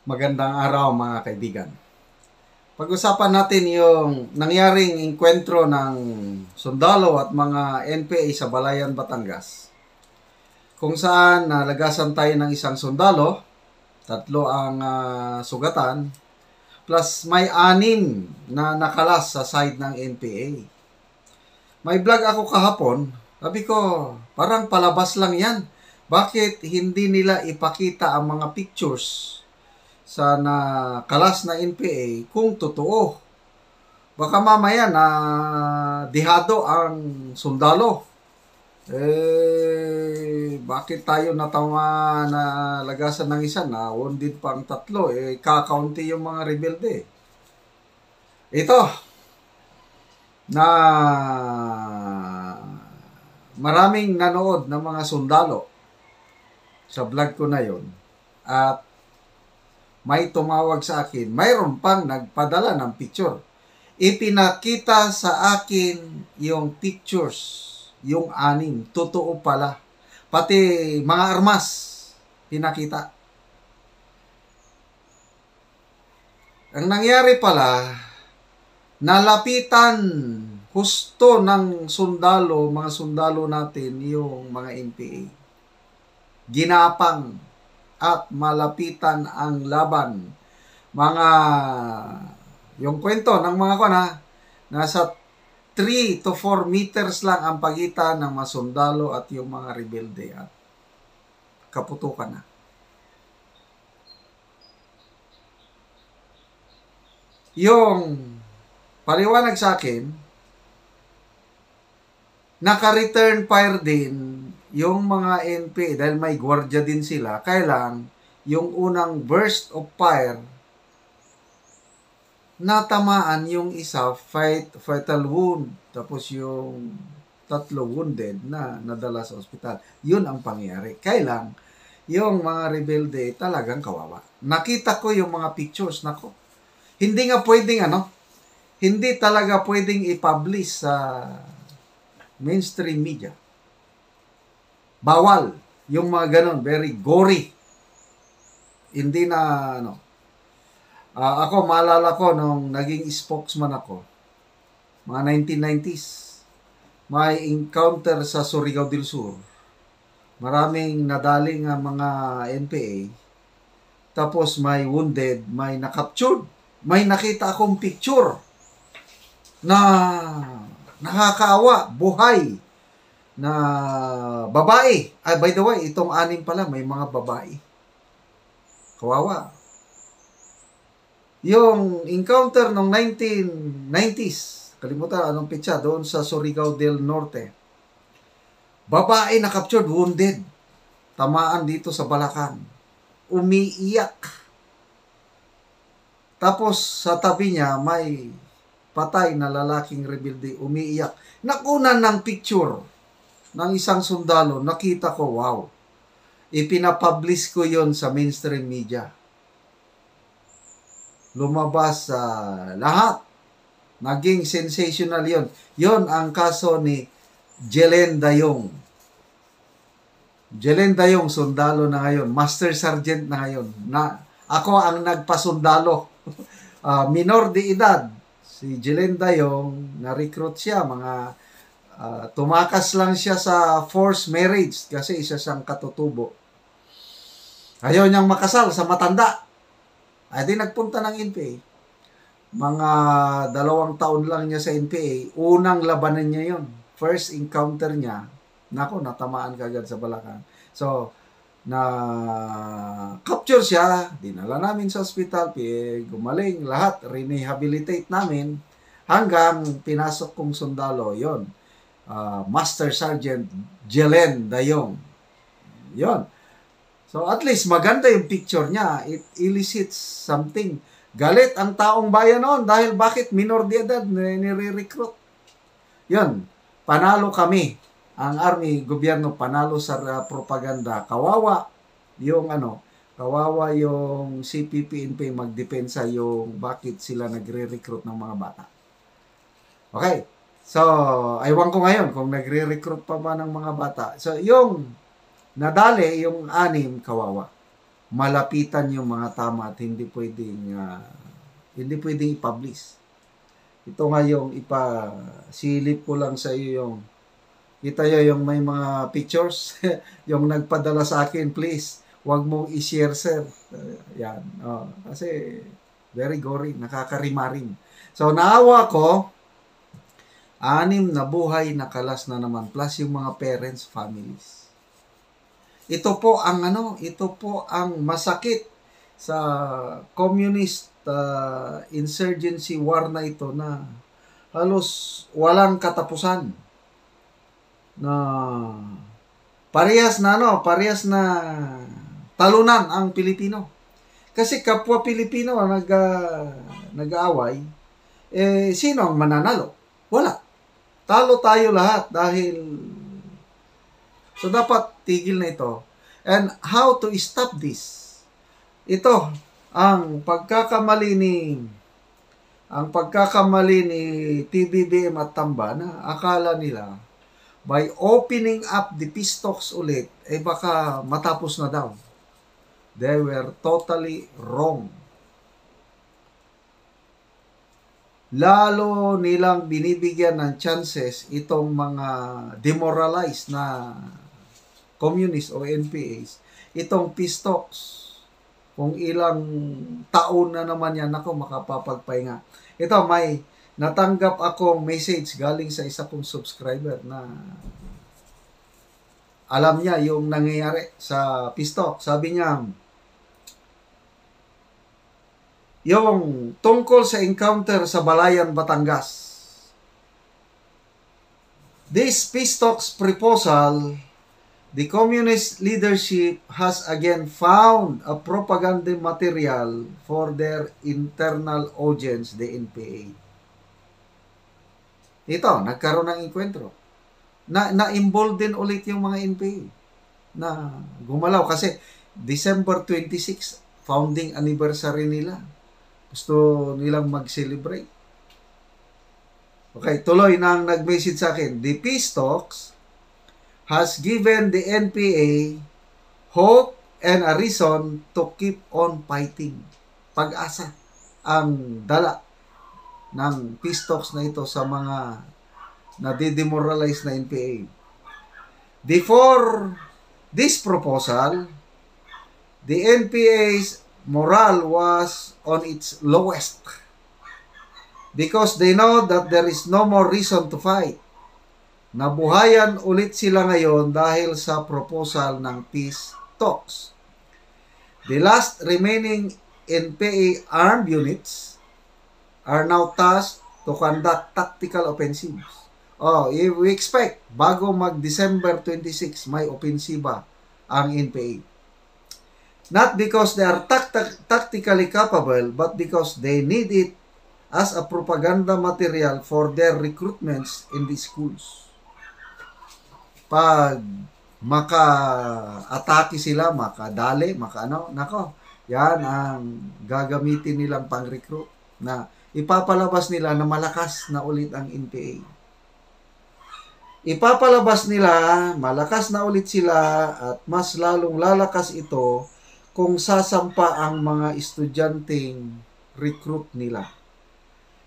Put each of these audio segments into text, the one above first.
Magandang araw mga kaibigan. Pag-usapan natin yung nangyaring enkwentro ng sundalo at mga NPA sa Balayan, Batangas. Kung saan nalagasan tayo ng isang sundalo, 3 ang sugatan, plus may 6 na nakalas sa side ng NPA. May vlog ako kahapon, sabi ko, parang palabas lang yan. Bakit hindi nila ipakita ang mga pictures sa kalas na NPA kung totoo? Baka mamaya na dihado ang sundalo. Bakit tayo natawa na lagasan ng isa na wounded pa ang 3? Kakaunti yung mga rebelde. Ito, na maraming nanood ng mga sundalo sa vlog ko na yon at may tumawag sa akin, mayroon pang nagpadala ng picture. Ipinakita sa akin yung pictures, yung 6, totoo pala. Pati mga armas, pinakita. Ang nangyari pala, nalapitan husto ng sundalo, mga sundalo natin, yung mga NPA. Ginapang at malapitan ang laban. Yung kwento ng mga nasa 3 to 4 meters lang ang pagitan ng mga sundalo at yung mga rebelde at kaputukan na. Yung paliwanag sa akin, naka-return fire din yung mga NPA dahil may gwardiya din sila. Kailang yung unang burst of fire, natamaan yung isa, fatal wound. Tapos yung 3 wounded na nadala sa ospital. Yun ang pangyari. Kailang yung mga rebelde talagang kawawa. Nakita ko yung mga pictures. Nako, hindi nga pwedeng hindi talaga pwedeng i-publish sa mainstream media. Bawal yung mga ganon, very gory. Hindi na ako maalala ko nung naging spokesman ako, mga 1990s, may encounter sa Surigao del Sur. Maraming nadaling mga NPA. Tapos may wounded, may nakaptured. May nakita akong picture na nakakaawa, buhay, na babae. By the way, itong 6 pala, may mga babae. Kawawa. Yung encounter ng 1990s, kalimutan anong petsa, doon sa Surigao del Norte. Babae na captured, wounded. Tamaan dito sa balakang. Umiiyak. Tapos sa tabi niya, may patay na lalaking rebelde, umiiyak. Nakunan ng picture ng isang sundalo, nakita ko, wow. Ipinapublish ko yon sa mainstream media. Lumabas sa lahat. Naging sensational yon. Yon ang kaso ni Jelen Dayong. Jelen Dayong, sundalo na ngayon. Master Sergeant na ngayon. Ako ang nagpasundalo. Minor de edad. Si Jelen Dayong, na-recruit siya, tumakas lang siya sa forced marriage kasi isa siyang katutubo. Ayaw niyang makasal sa matanda. Ay di nagpunta ng NPA. Mga 2 taon lang niya sa NPA. Unang labanan niya yon. First encounter niya, natamaan kagad sa balakang. So, capture siya, dinala namin sa ospital, gumaling, lahat, rehabilitate namin, hanggang pinasok kong sundalo, yon. Master Sergeant Jelen Dayong. Yon. So at least maganda yung picture niya. It elicits something. Galit ang taong bayan noon dahil bakit minor de edad nire-recruit. Yon. Panalo kami. Ang army, gobyerno, panalo sa propaganda. Kawawa yung kawawa yung CPP-NP magdepensa yung bakit sila nagre-recruit ng mga bata. Okay. So, aywan ko ngayon kung nagre-recruit pa ba ng mga bata. So, yung nadali, yung 6, kawawa. malapitan yung mga tama at hindi pwedeng i-publish. Ito nga yung ipasilip ko lang sa iyo yung kita yung may mga pictures yung nagpadala sa akin, please wag mong i-share, sir. Yan. Kasi very gory, nakakarimarim. So naawa ko, 6 na buhay na kalas na naman plus yung mga parents, families. Ito po ang masakit sa communist insurgency war na ito na halos walang katapusan. Na parehas na talunan ang Pilipino. Kasi kapwa Pilipino nag-aaway, sino ang mananalo? Wala. Talo tayo lahat dahil so dapat tigil na ito. And how to stop this? Ito ang pagkakamali ni PBBM at Tamba na akala nila by opening up the peace talks ulit, baka matapos na daw. They were totally wrong. Lalo nilang binibigyan ng chances itong mga demoralized na communist o NPAs, itong peace talks. Kung ilang taon na naman yan, makapapagpahinga. Ito, may natanggap akong message galing sa isa kong subscriber na alam niya yung nangyayari sa peace talk. Sabi niya, yung tungkol sa encounter sa Balayan, Batangas. This peace talks proposal, the communist leadership has again found a propaganda material for their internal audience, the NPA. Ito, nagkaroon ng enkwentro. Na-involve din ulit yung mga NPA na gumalaw kasi December 26, founding anniversary nila. Gusto nilang mag-celebrate. Okay, tuloy nang nag-message sa akin. The peace talks has given the NPA hope and a reason to keep on fighting. Pag-asa ang dala ng peace talks na ito sa mga nadidemoralize na NPA. Before this proposal, the NPA's morale was on its lowest because they know that there is no more reason to fight. Nabuhayan ulit sila ngayon dahil sa proposal ng peace talks. The last remaining NPA armed units are now tasked to conduct tactical offensives. We expect bago mag-December 26 may opensiba ang NPA. Not because they are tactically capable, but because they need it as a propaganda material for their recruitments in the schools. Pag maka-atake sila, makadali, yan ang gagamitin nilang pang-recruit na ipapalabas nila na malakas na ulit ang NPA. Ipapalabas nila, malakas na ulit sila at mas lalong lalakas ito kung sasampa ang mga estudyanteng recruit nila.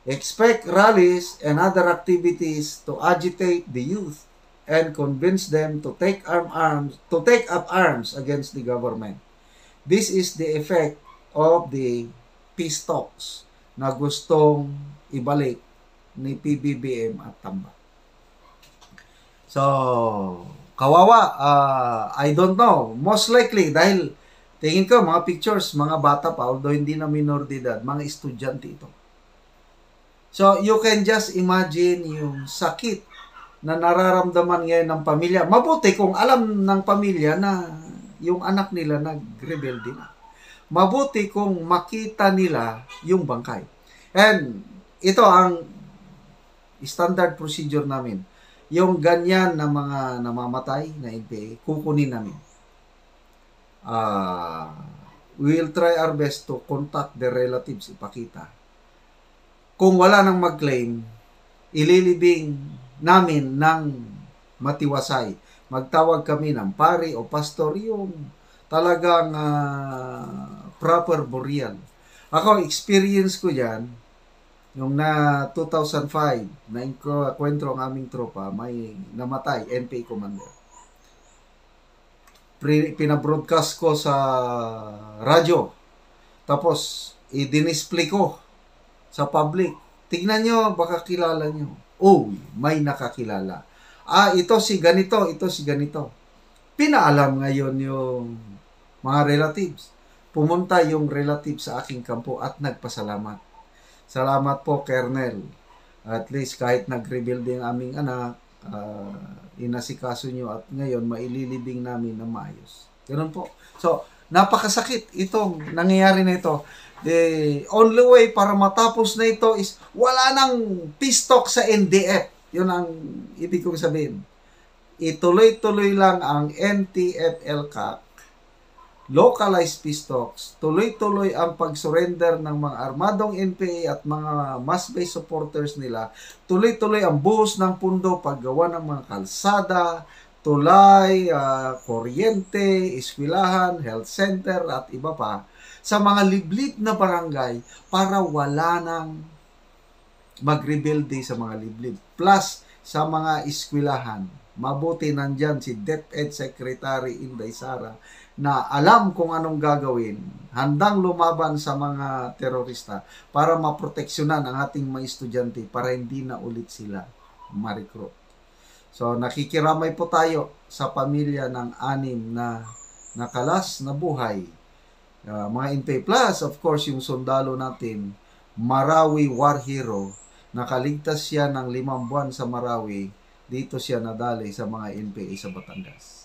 Expect rallies and other activities to agitate the youth and convince them to take up arms against the government. This is the effect of the peace talks na gustong ibalik ni PBBM at Tamba. So, kawawa, I don't know. Most likely, dahil tingin ko, mga pictures, mga bata pa, although hindi na minor de edad, mga estudyante ito. So, you can just imagine yung sakit na nararamdaman ngayon ng pamilya. Mabuti kung alam ng pamilya na yung anak nila nag-rebelde na. Mabuti kung makita nila yung bangkay. And ito ang standard procedure namin. Yung ganyan na mga namamatay na NPA, kukunin namin. We will try our best to contact the relatives, ipakita. Kung wala nang mag-claim, ililibing namin ng matiwasay. Magtawag kami ng pari o pastor, yung talagang proper burial. Ako, experience ko yan, yung na 2005, na kwentro ang aming tropa, may namatay, NPA commander. Pinabroadcast ko sa radyo. Tapos, i-display ko sa public. Tignan nyo, baka kilala nyo. Oh, may nakakilala. Ito si ganito, ito si ganito. Pinaalam ngayon yung mga relatives. Pumunta yung relative sa aking kampo at nagpasalamat. Salamat po, Colonel. At least kahit nag-rebuild yung aming anak, inasikaso nyo at ngayon maililibing namin na maayos. Ganun po. So, napakasakit itong nangyayari na ito. The only way para matapos na ito is wala nang peace talk sa NDF. Yun ang ibig kong sabihin. Ituloy-tuloy lang ang NTF-ELCAC, localized peace talks, tuloy-tuloy ang pag-surrender ng mga armadong NPA at mga mass-based supporters nila, tuloy-tuloy ang buhos ng pundo, paggawa ng mga kalsada, tulay, kuryente, eskwelahan, health center at iba pa sa mga liblib na barangay para wala nang mag-rebuild sa mga liblib. Plus, sa mga eskwelahan, mabuti nandyan si DepEd Secretary Inday Sara na alam kung anong gagawin, handang lumaban sa mga terorista para maproteksyonan ang ating mga estudyante para hindi na ulit sila ma-recruit. So, nakikiramay po tayo sa pamilya ng 6 na nakalas na buhay. Mga NPA plus, of course, yung sundalo natin, Marawi War Hero, nakaligtas siya ng 5 buwan sa Marawi, dito siya nadali sa mga NPA sa Batangas.